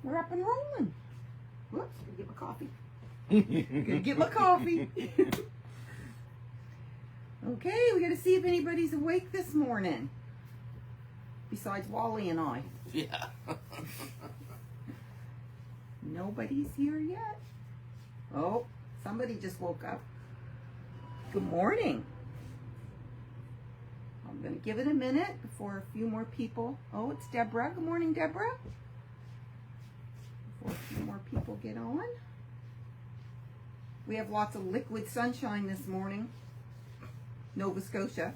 We're up and rolling. Whoops, gotta get my coffee. Gotta get my coffee. Okay, we gotta see if anybody's awake this morning. Besides Wally and I. Yeah. Nobody's here yet. Oh, somebody just woke up. Good morning. I'm going to give it a minute before a few more people. Oh, it's Deborah. Good morning, Deborah. Before a few more people get on. We have lots of liquid sunshine this morning. Nova Scotia.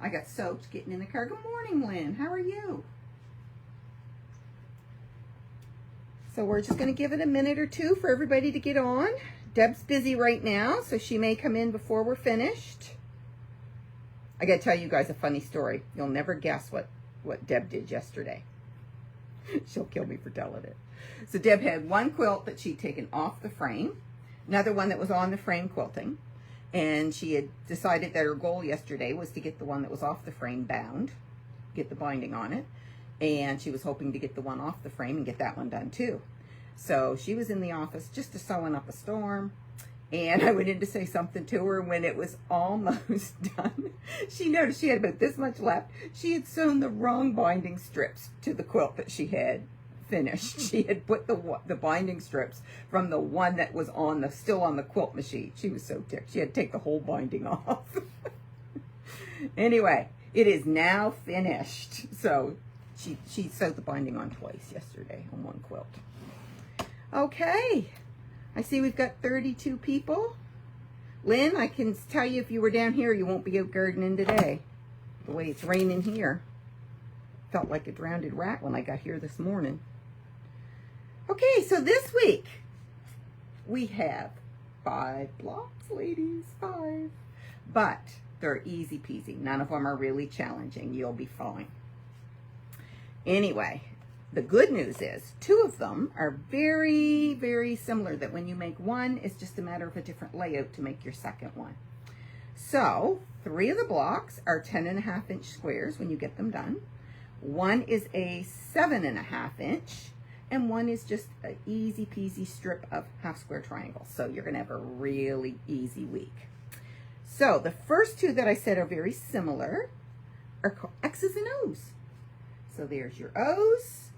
I got soaked getting in the car. Good morning, Lynn. How are you? So we're just going to give it a minute or two for everybody to get on. Deb's busy right now, so she may come in before we're finished. I got to tell you guys a funny story. You'll never guess what Deb did yesterday. She'll kill me for telling it. So Deb had one quilt that she'd taken off the frame, another one that was on the frame quilting, and she had decided that her goal yesterday was to get the one that was off the frame bound, get the binding on it, and she was hoping to get the one off the frame and get that one done too. So she was in the office just sewing up a storm, and I went in to say something to her. When it was almost done, she noticed she had about this much left. She had sewn the wrong binding strips to the quilt that she had finished. She had put the binding strips from the one that was still on the quilt machine. She was so ticked. She had to take the whole binding off. Anyway, it is now finished. So she sewed the binding on twice yesterday on one quilt. Okay, I see we've got 32 people. Lynn, I can tell you if you were down here, you won't be out gardening today. The way it's raining here. Felt like a drowned rat when I got here this morning. Okay, so this week we have 5 blocks, ladies, 5. But they're easy peasy. None of them are really challenging. You'll be fine. Anyway, the good news is 2 of them are very, very similar, that when you make one, it's just a matter of a different layout to make your second one. So 3 of the blocks are 10.5-inch squares when you get them done. 1 is a 7.5-inch, and 1 is just an easy peasy strip of half square triangles. So you're gonna have a really easy week. So the first 2 that I said are very similar are called X's and O's. So there's your O's,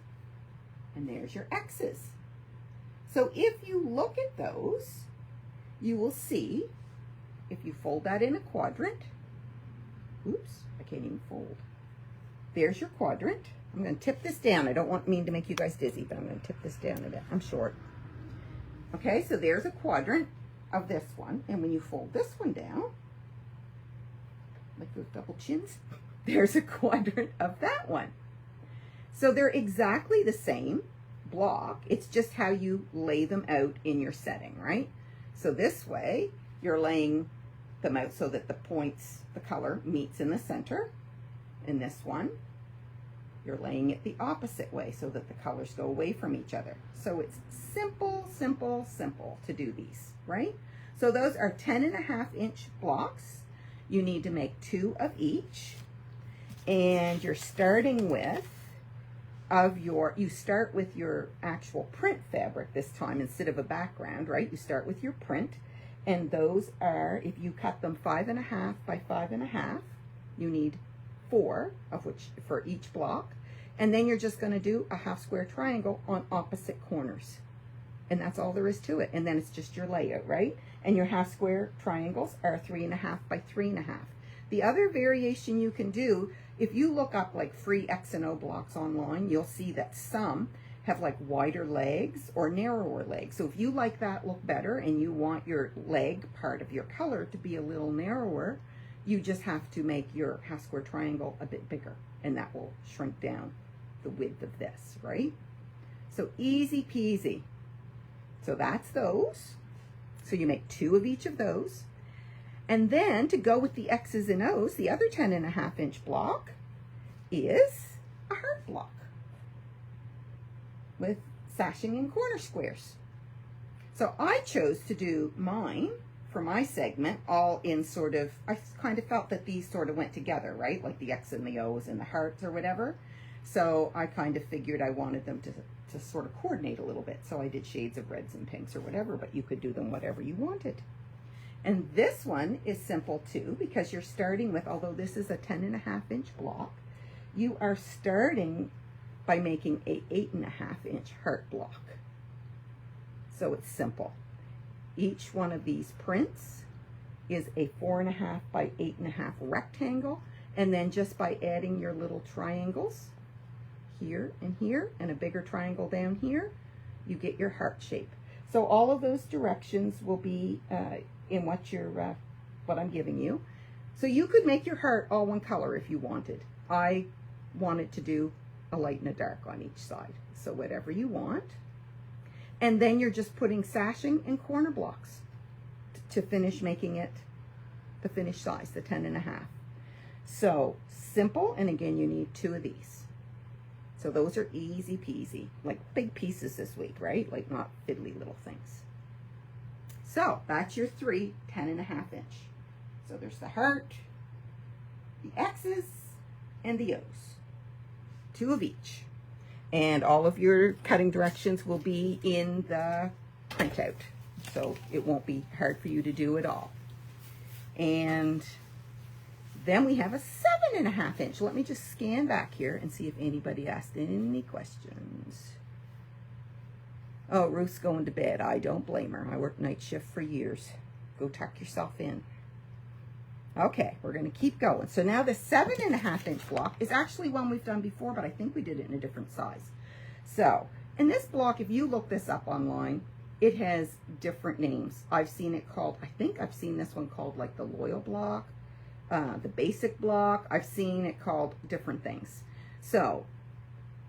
and there's your X's. So if you look at those, you will see, if you fold that in a quadrant, oops, I can't even fold. There's your quadrant. I'm going to tip this down. I don't mean to make you guys dizzy, but I'm going to tip this down a bit. I'm short. Okay, so there's a quadrant of this one. And when you fold this one down, like those double chins, there's a quadrant of that one. So they're exactly the same block. It's just how you lay them out in your setting, right? So this way, you're laying them out so that the points, the color meets in the center. In this one, you're laying it the opposite way so that the colors go away from each other. So it's simple, simple, simple to do these, right? So those are 10.5-inch blocks. You need to make 2 of each. And you're starting with, you start with your actual print fabric this time instead of a background, right? You start with your print, and those are, if you cut them 5.5 by 5.5, you need 4 of which for each block, and then you're just going to do a half square triangle on opposite corners, and that's all there is to it. And then it's just your layout, right? And your half square triangles are 3.5 by 3.5. The other variation you can do, if you look up like free X and O blocks online, you'll see that some have like wider legs or narrower legs. So if you like that look better and you want your leg part of your color to be a little narrower, you just have to make your half square triangle a bit bigger, and that will shrink down the width of this, right? So easy peasy. So that's those. So you make 2 of each of those. And then to go with the X's and O's, the other 10.5-inch block is a heart block with sashing and corner squares. So I chose to do mine for my segment all in sort of, I kind of felt that these sort of went together, right? Like the X and the O's and the hearts or whatever. So I kind of figured I wanted them to sort of coordinate a little bit. So I did shades of reds and pinks or whatever, but you could do them whatever you wanted. And this one is simple too, because you're starting with, although this is a 10.5-inch block, you are starting by making a 8.5-inch heart block. So it's simple. Each one of these prints is a 4.5 by 8.5 rectangle, and then just by adding your little triangles here and a bigger triangle down here, you get your heart shape. So all of those directions will be in what I'm giving you. So you could make your heart all one color if you wanted. I wanted to do a light and a dark on each side. So whatever you want. And then you're just putting sashing and corner blocks to finish making it the finished size, the 10.5. So simple, and again, you need 2 of these. So those are easy peasy, like big pieces this week, right? Like not fiddly little things. So that's your 3 10.5-inch. So there's the heart, the X's, and the O's. 2 of each. And all of your cutting directions will be in the printout. So it won't be hard for you to do at all. And then we have a 7.5-inch. Let me just scan back here and see if anybody asked any questions. Oh, Ruth's going to bed. I don't blame her. I worked night shift for years. Go tuck yourself in. Okay, we're going to keep going. So now the 7.5-inch block is actually one we've done before, but I think we did it in a different size. So, in this block, if you look this up online, it has different names. I've seen it called, I think I've seen this one called like the Loyal block. The basic block, I've seen it called different things. So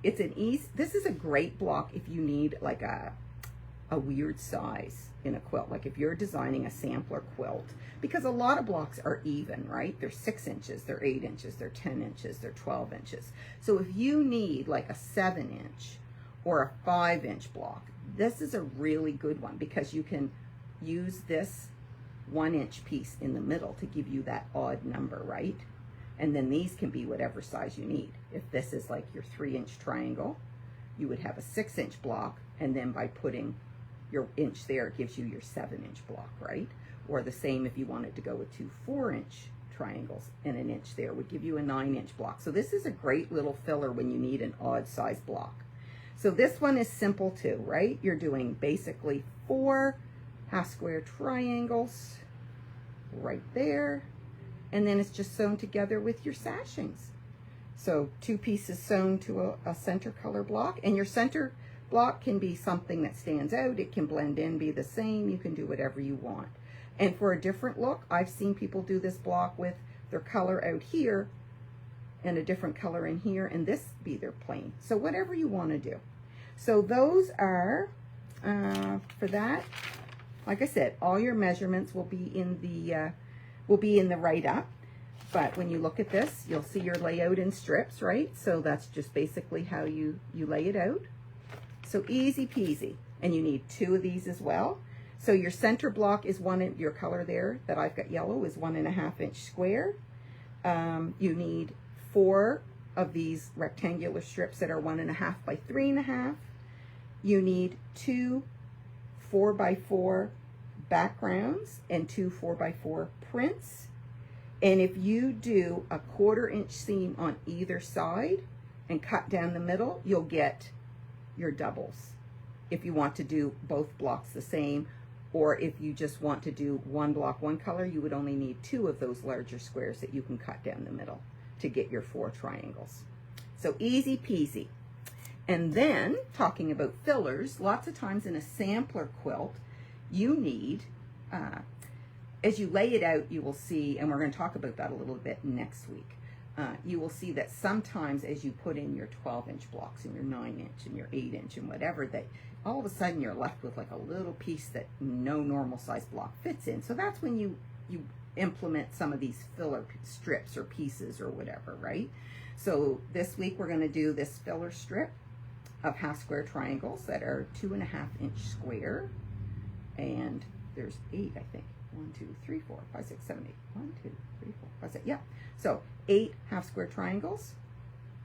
it's this is a great block if you need like a weird size in a quilt, like if you're designing a sampler quilt, because a lot of blocks are even, right? They're 6 inches, they're 8 inches, they're 10 inches, they're 12 inches. So if you need like a 7-inch or a 5-inch block, this is a really good one because you can use this 1-inch piece in the middle to give you that odd number, right? And then these can be whatever size you need. If this is like your 3-inch triangle, you would have a 6-inch block, and then by putting your inch there, it gives you your 7-inch block, right? Or the same if you wanted to go with 2 4-inch triangles, and an inch there would give you a 9-inch block. So this is a great little filler when you need an odd size block. So this one is simple too, right? You're doing basically 4 half square triangles right there, and then it's just sewn together with your sashings. So 2 pieces sewn to a center color block, and your center block can be something that stands out. It can blend in, be the same. You can do whatever you want. And for a different look, I've seen people do this block with their color out here and a different color in here, and this be their plain. So whatever you want to do. So those are for that. Like I said, all your measurements will be in the write-up. But when you look at this, you'll see your layout in strips, right? So that's just basically how you lay it out. So easy peasy. And you need 2 of these as well. So your center block is your color there that I've got yellow is 1.5-inch square. You need 4 of these rectangular strips that are 1.5 by 3.5. You need 2 4x4 backgrounds and 2 4x4 prints. And if you do a 1/4-inch seam on either side and cut down the middle, you'll get your doubles. If you want to do both blocks the same, or if you just want to do one block, one color, you would only need 2 of those larger squares that you can cut down the middle to get your 4 triangles. So easy peasy. And then, talking about fillers, lots of times in a sampler quilt, you need, as you lay it out, you will see, and we're going to talk about that a little bit next week, you will see that sometimes as you put in your 12-inch blocks and your 9-inch and your 8-inch and whatever, that all of a sudden you're left with like a little piece that no normal size block fits in. So that's when you implement some of these filler strips or pieces or whatever, right? So this week we're going to do this filler strip of half square triangles that are 2.5-inch square, and there's 8, I think. 1, 2, 3, 4, 5, 6, 7, 8. 1, 2, 3, 4, 5, 6. Yeah. So 8 half square triangles,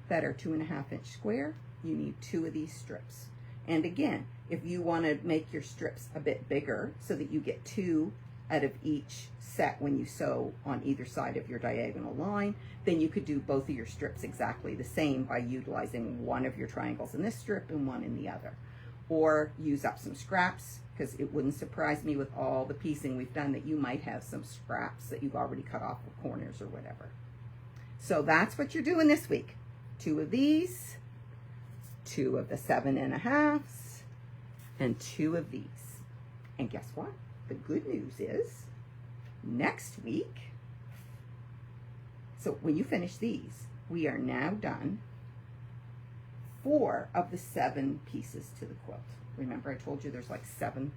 that are 2.5-inch square, you need 2 of these strips. And again, if you want to make your strips a bit bigger so that you get 2 out of each set when you sew on either side of your diagonal line, then you could do both of your strips exactly the same by utilizing one of your triangles in this strip and one in the other. Or use up some scraps, because it wouldn't surprise me with all the piecing we've done that you might have some scraps that you've already cut off of corners or whatever. So that's what you're doing this week. 2 of these, 2 of the 7.5s, and 2 of these. And guess what? The good news is next week, so when you finish these, we are now done 4 of the 7 pieces to the quilt. Remember I told you there's like seven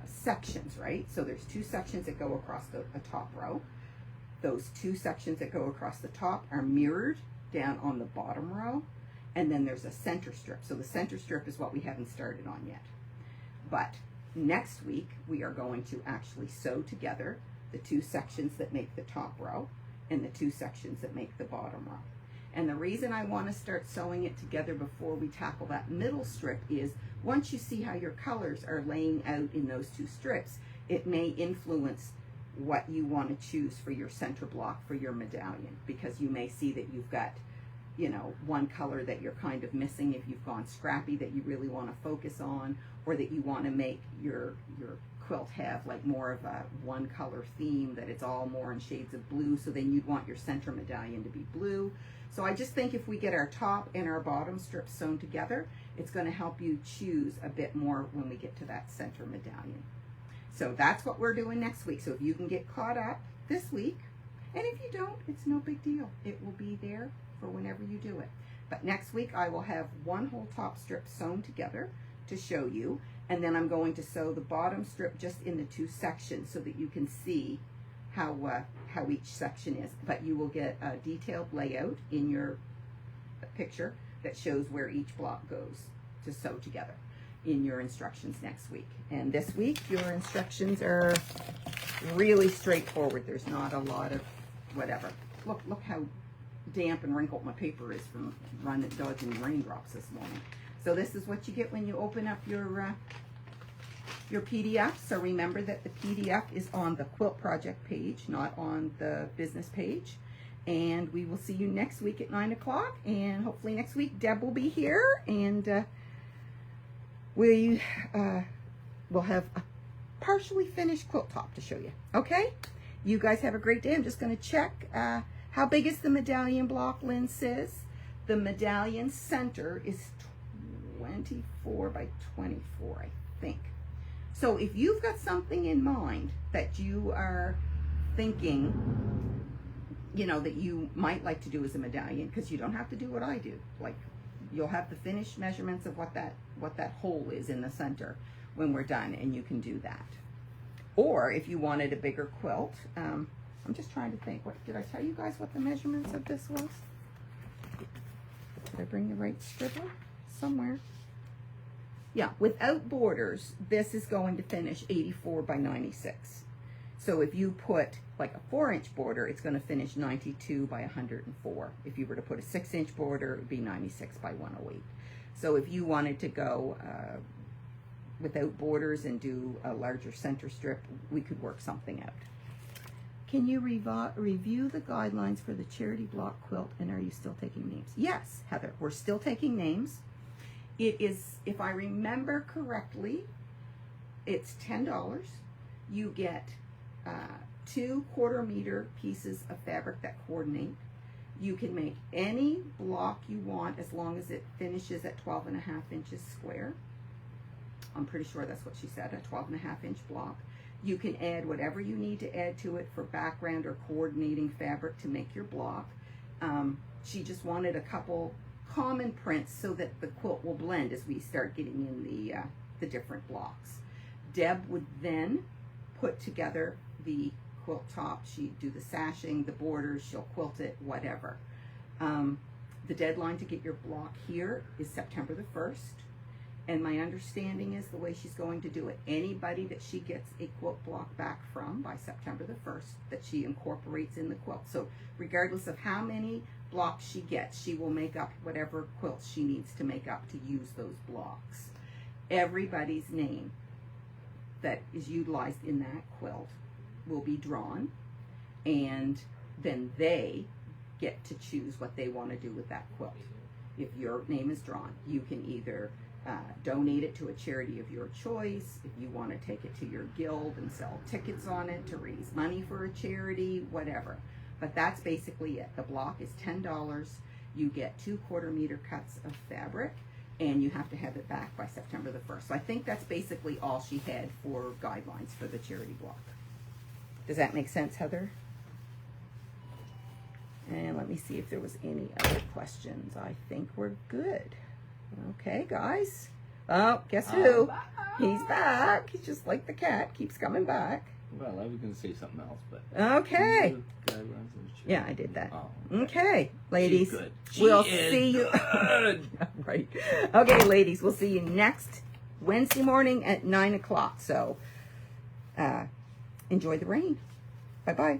sections, right? So there's 2 sections that go across a top row. Those 2 sections that go across the top are mirrored down on the bottom row. And then there's a center strip. So the center strip is what we haven't started on yet. But next week, we are going to actually sew together the 2 sections that make the top row and the 2 sections that make the bottom row. And the reason I want to start sewing it together before we tackle that middle strip is once you see how your colors are laying out in those 2 strips, it may influence what you want to choose for your center block for your medallion, because you may see that you've got, you know, one color that you're kind of missing if you've gone scrappy that you really want to focus on, or that you want to make your quilt have like more of a one color theme, that it's all more in shades of blue, so then you'd want your center medallion to be blue. So I just think if we get our top and our bottom strips sewn together, it's going to help you choose a bit more when we get to that center medallion. So that's what we're doing next week. So if you can get caught up this week, and if you don't, it's no big deal. It will be there for whenever you do it. But next week I will have one whole top strip sewn together to show you, and then I'm going to sew the bottom strip just in the 2 sections so that you can see how each section is. But you will get a detailed layout in your picture that shows where each block goes to sew together in your instructions next week. And this week your instructions are really straightforward. There's not a lot of whatever. Look how damp and wrinkled my paper is from dodging raindrops this morning. So this is what you get when you open up your PDF. So remember that the PDF is on the quilt project page, not on the business page. And we will see you next week at 9 o'clock. And hopefully next week Deb will be here, and we will have a partially finished quilt top to show you. Okay? You guys have a great day. I'm just going to check how big is the medallion block, Lynn says. The medallion center is 24 by 24, I think. So if you've got something in mind that you are thinking, you know, that you might like to do as a medallion, because you don't have to do what I do. Like, you'll have the finished measurements of what that hole is in the center when we're done, and you can do that. Or if you wanted a bigger quilt, I'm just trying to think. What did I tell you guys what the measurements of this was? Did I bring the right scribble somewhere? Yeah, without borders, this is going to finish 84 by 96. So if you put like a 4-inch border, it's going to finish 92 by 104. If you were to put a 6-inch border, it would be 96 by 108. So if you wanted to go without borders and do a larger center strip, we could work something out. Can you review the guidelines for the charity block quilt, and are you still taking names? Yes, Heather, we're still taking names. It is, if I remember correctly, it's $10. You get 2 1/4-meter pieces of fabric that coordinate. You can make any block you want as long as it finishes at 12.5 inches square. I'm pretty sure that's what she said, a 12.5-inch block. You can add whatever you need to add to it for background or coordinating fabric to make your block. She just wanted a couple common prints so that the quilt will blend as we start getting in the different blocks. Deb would then put together the quilt top. She'd do the sashing, the borders, she'll quilt it, whatever. The deadline to get your block here is September the 1st. And my understanding is the way she's going to do it, anybody that she gets a quilt block back from by September the 1st, that she incorporates in the quilt. So regardless of how many blocks she gets, she will make up whatever quilts she needs to make up to use those blocks. Everybody's name that is utilized in that quilt will be drawn, and then they get to choose what they want to do with that quilt. If your name is drawn, you can either donate it to a charity of your choice, if you want to take it to your guild and sell tickets on it to raise money for a charity, whatever. But that's basically it. The block is $10. You get 2 1/4 meter cuts of fabric, and you have to have it back by September the 1st. So I think that's basically all she had for guidelines for the charity block. Does that make sense, Heather? And let me see if there was any other questions. I think we're good. Okay, guys. Oh, guess who? He's back. He's just like the cat, keeps coming back. Well, I was going to say something else, but... Okay. Yeah, I did that. Oh, okay, ladies. She's good. We'll see you. Right. Okay, ladies, we'll see you next Wednesday morning at 9 o'clock. So, enjoy the rain. Bye-bye.